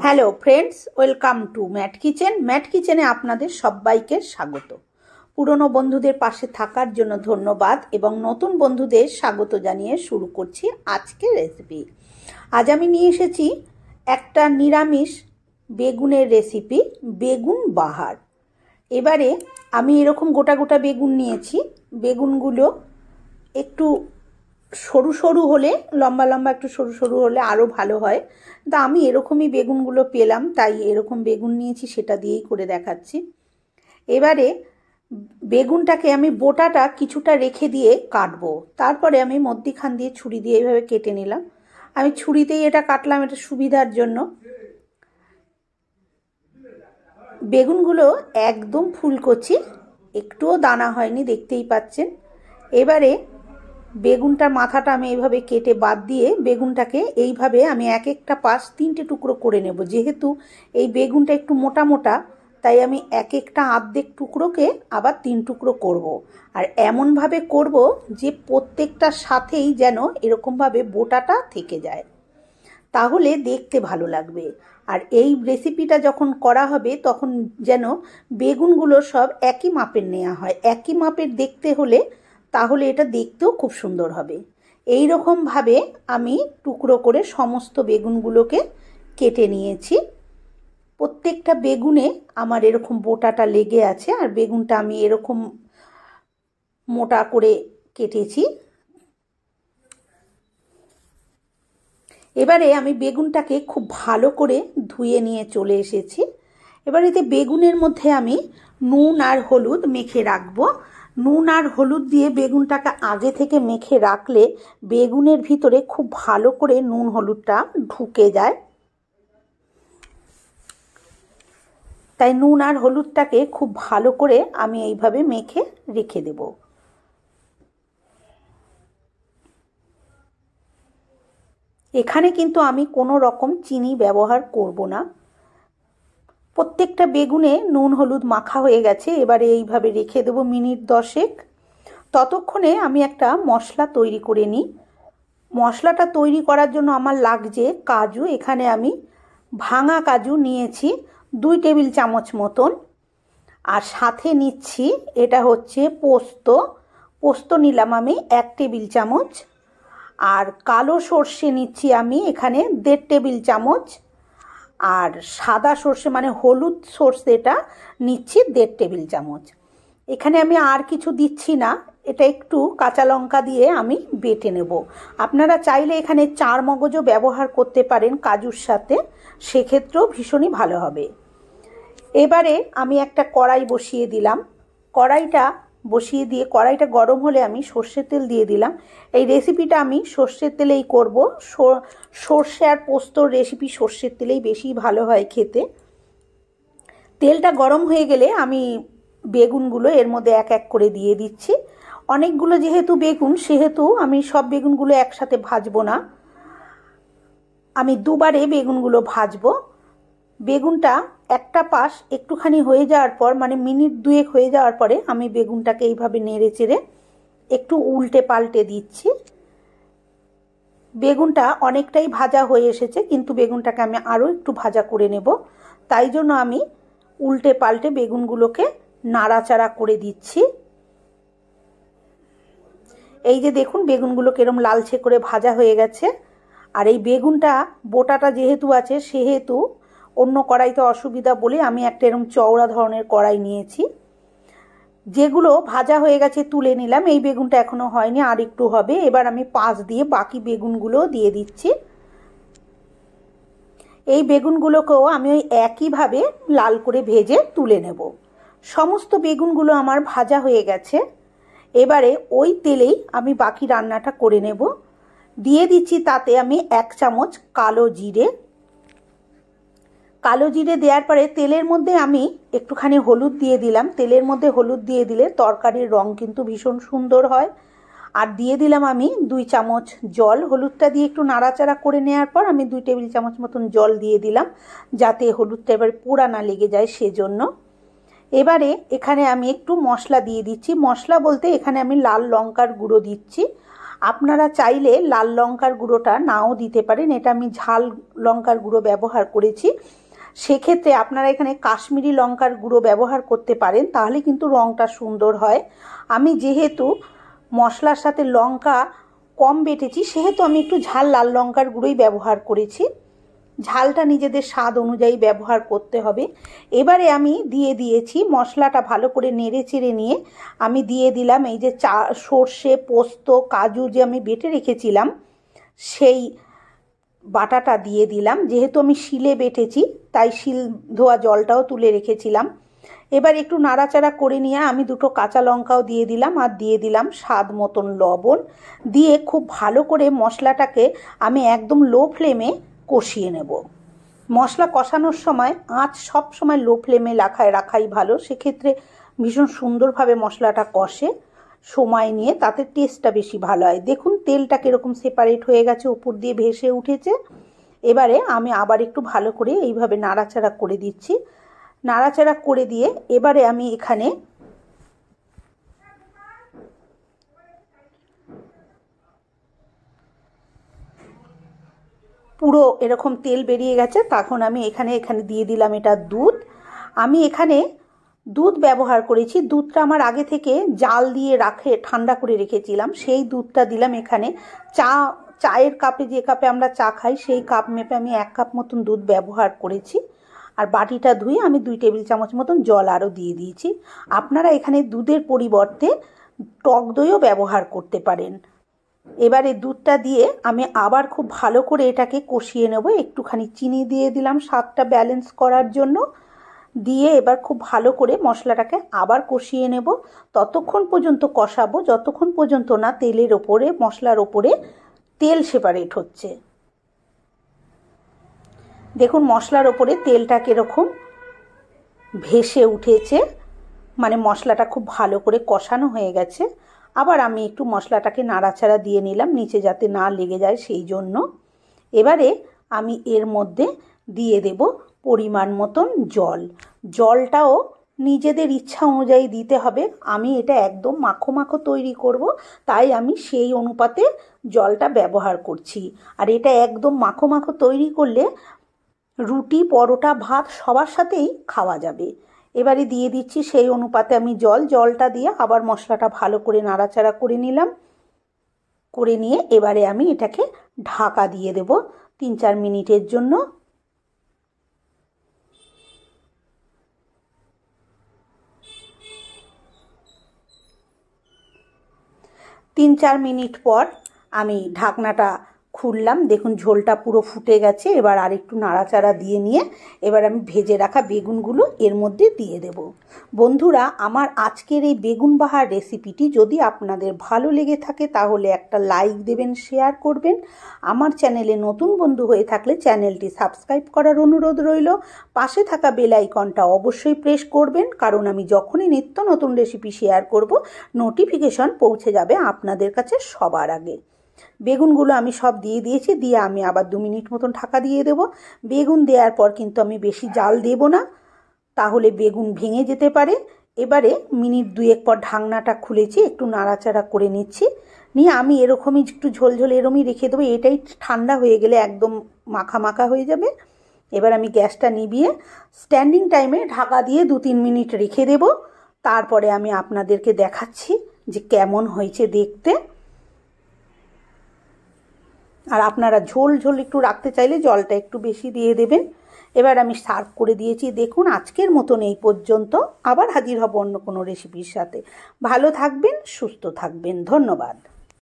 Hello friends, welcome to Matt Kitchen. Matt কিচেনে আপনাদের সবাইকে স্বাগত। পুরনো বন্ধুদের পাশে থাকার জন্য ধন্যবাদ এবং নতুন বন্ধুদের স্বাগত জানিয়ে শুরু করছি আজকের রেসিপি। আজ আমি নিয়ে এসেছি একটা নিরামিষ বেগুনের রেসিপি, বেগুন বাহার। এবারে আমি এরকম গোটা গোটা বেগুন নিয়েছি। বেগুনগুলো একটু সরু সরু হলে, লম্বা লম্বা একটু সরু সরু হলে আরও ভালো হয়। তা আমি এরকমই বেগুনগুলো পেলাম, তাই এরকম বেগুন নিয়েছি, সেটা দিয়েই করে দেখাচ্ছি। এবারে বেগুনটাকে আমি বোটাটা কিছুটা রেখে দিয়ে কাটবো। তারপরে আমি মধ্যিখান দিয়ে ছুরি দিয়ে এইভাবে কেটে নিলাম। আমি ছুরিতেই এটা কাটলাম, এটা সুবিধার জন্য। বেগুনগুলো একদম ফুলকচি, একটুও দানা হয়নি, দেখতেই পাচ্ছেন। এবারে বেগুনটার মাথাটা আমি এইভাবে কেটে বাদ দিয়ে বেগুনটাকে এইভাবে আমি এক একটা পাশ 3টে টুকরো করে নেব। যেহেতু এই বেগুনটা একটু মোটা মোটা, তাই আমি এক একটা আর্ধেক টুকরোকে আবার 3 টুকরো করব। আর এমনভাবে করব যে প্রত্যেকটার সাথেই যেন এরকমভাবে বোটাটা থেকে যায়, তাহলে দেখতে ভালো লাগবে। আর এই রেসিপিটা যখন করা হবে তখন যেন বেগুনগুলো সব একই মাপের নেওয়া হয়। একই মাপের দেখতে হলে তাহলে এটা দেখতেও খুব সুন্দর হবে। এই রকমভাবে আমি টুকরো করে সমস্ত বেগুনগুলোকে কেটে নিয়েছি। প্রত্যেকটা বেগুনে আমার এরকম বোটাটা লেগে আছে, আর বেগুনটা আমি এরকম মোটা করে কেটেছি। এবারে আমি বেগুনটাকে খুব ভালো করে ধুয়ে নিয়ে চলে এসেছি। এবার এতে বেগুনের মধ্যে আমি নুন আর হলুদ মেখে রাখবো। নুন আর হলুদ দিয়ে বেগুনটাকে আগে থেকে মেখে রাখলে বেগুনের ভিতরে খুব ভালো করে নুন হলুদটা ঢুকে যায়। তাই নুন আর হলুদটাকে খুব ভালো করে আমি এইভাবে মেখে রেখে দেব। এখানে কিন্তু আমি কোনো রকম চিনি ব্যবহার করব না। প্রত্যেকটা বেগুনে নুন হলুদ মাখা হয়ে গেছে। এবারে এইভাবে রেখে দেবো মিনিট 10। ততক্ষণে আমি একটা মশলা তৈরি করে নিই। মশলাটা তৈরি করার জন্য আমার লাগছে কাজু। এখানে আমি ভাঙা কাজু নিয়েছি 2 টেবিল চামচ মতন। আর সাথে নিচ্ছি, এটা হচ্ছে পোস্ত। পোস্ত নিলাম আমি 1 টেবিল চামচ। আর কালো সর্ষে নিচ্ছি আমি এখানে 1.5 টেবিল চামচ। আর সাদা সর্ষে মানে হলুদ সর্ষেটা নিচ্ছি 1.5 টেবিল চামচ। এখানে আমি আর কিছু দিচ্ছি না, এটা একটু কাঁচা লঙ্কা দিয়ে আমি বেটে নেব। আপনারা চাইলে এখানে 4 মগজও ব্যবহার করতে পারেন কাজুর সাথে, সেক্ষেত্রেও ভীষণই ভালো হবে। এবারে আমি একটা কড়াই বসিয়ে দিলাম। কড়াইটা বসিয়ে দিয়ে কড়াইটা গরম হলে আমি সর্ষের তেল দিয়ে দিলাম। এই রেসিপিটা আমি সর্ষের তেলেই করব। সর্ষে আর পোস্তর রেসিপি সর্ষের তেলেই বেশি ভালো হয় খেতে। তেলটা গরম হয়ে গেলে আমি বেগুনগুলো এর মধ্যে এক এক করে দিয়ে দিচ্ছি। অনেকগুলো যেহেতু বেগুন, সেহেতু আমি সব বেগুনগুলো একসাথে ভাজবো না, আমি দুবারে বেগুনগুলো ভাজবো। বেগুনটা একটা পাশ একটুখানি হয়ে যাওয়ার পর, মানে মিনিট 2 হয়ে যাওয়ার পরে আমি বেগুনটাকে এইভাবে নেড়ে চেড়ে একটু উল্টে পাল্টে দিচ্ছি। বেগুনটা অনেকটাই ভাজা হয়ে এসেছে, কিন্তু বেগুনটাকে আমি আরও একটু ভাজা করে নেব। তাই জন্য আমি উল্টে পাল্টে বেগুনগুলোকে নাড়াচাড়া করে দিচ্ছি। এই যে দেখুন বেগুনগুলো কিরম লালচে করে ভাজা হয়ে গেছে। আর এই বেগুনটা বোটাটা যেহেতু আছে, সেহেতু অন্য কড়াইতে অসুবিধা বলে আমি একটা এরকম চওড়া ধরনের কড়াই নিয়েছি। যেগুলো ভাজা হয়ে গেছে তুলে নিলাম। এই বেগুনটা এখনো হয়নি, আর একটু হবে। এবার আমি পাশ দিয়ে বাকি বেগুনগুলো দিয়ে দিচ্ছি। এই বেগুনগুলোকেও আমি ওই একইভাবে লাল করে ভেজে তুলে নেব। সমস্ত বেগুনগুলো আমার ভাজা হয়ে গেছে। এবারে ওই তেলেই আমি বাকি রান্নাটা করে নেব। দিয়ে দিচ্ছি তাতে আমি 1 চামচ কালো জিরে। কালো জিরে দেওয়ার পরে তেলের মধ্যে আমি একটুখানি হলুদ দিয়ে দিলাম। তেলের মধ্যে হলুদ দিয়ে দিলে তরকারির রং কিন্তু ভীষণ সুন্দর হয়। আর দিয়ে দিলাম আমি 2 চামচ জল। হলুদটা দিয়ে একটু নাড়াচাড়া করে নেওয়ার পর আমি 2 টেবিল চামচ মতন জল দিয়ে দিলাম, যাতে হলুদটা এবার পোড়া না লেগে যায় সেজন্য। এবারে এখানে আমি একটু মশলা দিয়ে দিচ্ছি। মশলা বলতে এখানে আমি লাল লঙ্কার গুঁড়ো দিচ্ছি, আপনারা চাইলে লাল লঙ্কার গুঁড়োটা নাও দিতে পারেন, এটা আমি ঝাল লঙ্কার গুঁড়ো ব্যবহার করেছি। সেক্ষেত্রে আপনারা এখানে কাশ্মীরি লঙ্কার গুঁড়ো ব্যবহার করতে পারেন, তাহলে কিন্তু রঙটা সুন্দর হয়। আমি যেহেতু মশলার সাথে লঙ্কা কম বেটেছি, সেহেতু আমি একটু ঝাল লাল লঙ্কার গুঁড়োই ব্যবহার করেছি। ঝালটা নিজেদের স্বাদ অনুযায়ী ব্যবহার করতে হবে। এবারে আমি দিয়ে দিয়েছি মশলাটা ভালো করে নেড়ে চেড়ে নিয়ে আমি দিয়ে দিলাম এই যে সর্ষে, পোস্ত, কাজু যে আমি বেটে রেখেছিলাম সেই বাটাটা দিয়ে দিলাম। যেহেতু আমি শিলে বেটেছি তাই শিল ধোয়া জলটাও তুলে রেখেছিলাম। এবার একটু নাড়াচাড়া করে নিয়ে আমি দুটো কাঁচা লঙ্কাও দিয়ে দিলাম, আর দিয়ে দিলাম স্বাদ মতন লবণ। দিয়ে খুব ভালো করে মশলাটাকে আমি একদম লো ফ্লেমে কষিয়ে নেব। মশলা কষানোর সময় আঁচ সব সময় লো ফ্লেমে রাখাই ভালো, সেক্ষেত্রে ভীষণ সুন্দরভাবে মশলাটা কষে। সময় নিয়ে তাতে টেস্টটা বেশি ভালো হয়। দেখুন তেলটা কীরকম সেপারেট হয়ে গেছে, উপর দিয়ে ভেসে উঠেছে। এবারে আমি আবার একটু ভালো করে এইভাবে নাড়াচাড়া করে দিচ্ছি। নাড়াচাড়া করে দিয়ে এবারে আমি এখানে পুরো এরকম তেল বেরিয়ে গেছে, তখন আমি এখানে দিয়ে দিলাম এটা দুধ। আমি এখানে দুধ ব্যবহার করেছি, দুধটা আমার আগে থেকে জাল দিয়ে ঠান্ডা করে রেখেছিলাম, সেই দুধটা দিলাম এখানে। চায়ের কাপে, যে কাপে আমরা চা খাই সেই কাপ মেপে আমি 1 কাপ মতন দুধ ব্যবহার করেছি। আর বাটিটা ধুয়ে আমি 2 টেবিল চামচ মতন জল আরও দিয়ে দিয়েছি। আপনারা এখানে দুধের পরিবর্তে টক দইও ব্যবহার করতে পারেন। এবারে দুধটা দিয়ে আমি আবার খুব ভালো করে এটাকে কষিয়ে নেব। একটুখানি চিনি দিয়ে দিলাম স্বাদটা ব্যালেন্স করার জন্য। দিয়ে এবার খুব ভালো করে মশলাটাকে আবার কষিয়ে নেব। ততক্ষণ পর্যন্ত কষাবো যতক্ষণ পর্যন্ত না তেলের ওপরে, মশলার ওপরে তেল সেপারেট হচ্ছে। দেখুন মশলার ওপরে তেলটা কীরকম ভেসে উঠেছে, মানে মশলাটা খুব ভালো করে কষানো হয়ে গেছে। আবার আমি একটু মশলাটাকে নাড়াচাড়া দিয়ে নিলাম নিচে যাতে না লেগে যায় সেই জন্য। এবারে আমি এর মধ্যে দিয়ে দেব পরিমাণ মতন জল। জলটাও নিজেদের ইচ্ছা অনুযায়ী দিতে হবে। আমি এটা একদম মাখো মাখো তৈরি করব, তাই আমি সেই অনুপাতে জলটা ব্যবহার করছি। আর এটা একদম মাখো মাখো তৈরি করলে রুটি, পরোটা, ভাত সবার সাথেই খাওয়া যাবে। এবারে দিয়ে দিচ্ছি সেই অনুপাতে আমি জলটা দিয়ে আবার মশলাটা ভালো করে নাড়াচাড়া করে নিলাম। করে নিয়ে এবারে আমি এটাকে ঢাকা দিয়ে দেব 3-4 মিনিটের জন্য। 3-4 মিনিট পর আমি ঢাকনাটা খুললাম। দেখুন ঝোলটা পুরো ফুটে গেছে। এবার আর একটু নাড়াচাড়া দিয়ে নিয়ে এবার আমি ভেজে রাখা বেগুনগুলো এর মধ্যে দিয়ে দেব। বন্ধুরা, আমার আজকের এই বেগুন বাহার রেসিপিটি যদি আপনাদের ভালো লেগে থাকে তাহলে একটা লাইক দেবেন, শেয়ার করবেন। আমার চ্যানেলে নতুন বন্ধু হয়ে থাকলে চ্যানেলটি সাবস্ক্রাইব করার অনুরোধ রইল। পাশে থাকা বেল আইকনটা অবশ্যই প্রেস করবেন, কারণ আমি যখনই নিত্য নতুন রেসিপি শেয়ার করব নোটিফিকেশন পৌঁছে যাবে আপনাদের কাছে সবার আগে। বেগুনগুলো আমি সব দিয়ে দিয়েছি। দিয়ে আমি আবার 2 মিনিট মতন ঢাকা দিয়ে দেব। বেগুন দেওয়ার পর কিন্তু আমি বেশি জাল দেব না, তাহলে বেগুন ভেঙে যেতে পারে। এবারে মিনিট 2-1 পর ঢাকনাটা খুলেছি, একটু নাড়াচাড়া করে নিচ্ছি। নিয়ে আমি এরকমই একটু ঝোল এরকমই রেখে দেবো। এটাই ঠান্ডা হয়ে গেলে একদম মাখা মাখা হয়ে যাবে। এবার আমি গ্যাসটা নিভিয়ে স্ট্যান্ডিং টাইমে ঢাকা দিয়ে 2-3 মিনিট রেখে দেব। তারপরে আমি আপনাদেরকে দেখাচ্ছি যে কেমন হয়েছে দেখতে। আর আপনারা ঝোল একটু রাখতে চাইলে জলটা একটু বেশি দিয়ে দেবেন। এবার আমি সার্ভ করে দিয়েছি। দেখুন আজকের মতন এই পর্যন্ত। আবার হাজির হব অন্য কোনো রেসিপির সাথে। ভালো থাকবেন, সুস্থ থাকবেন। ধন্যবাদ।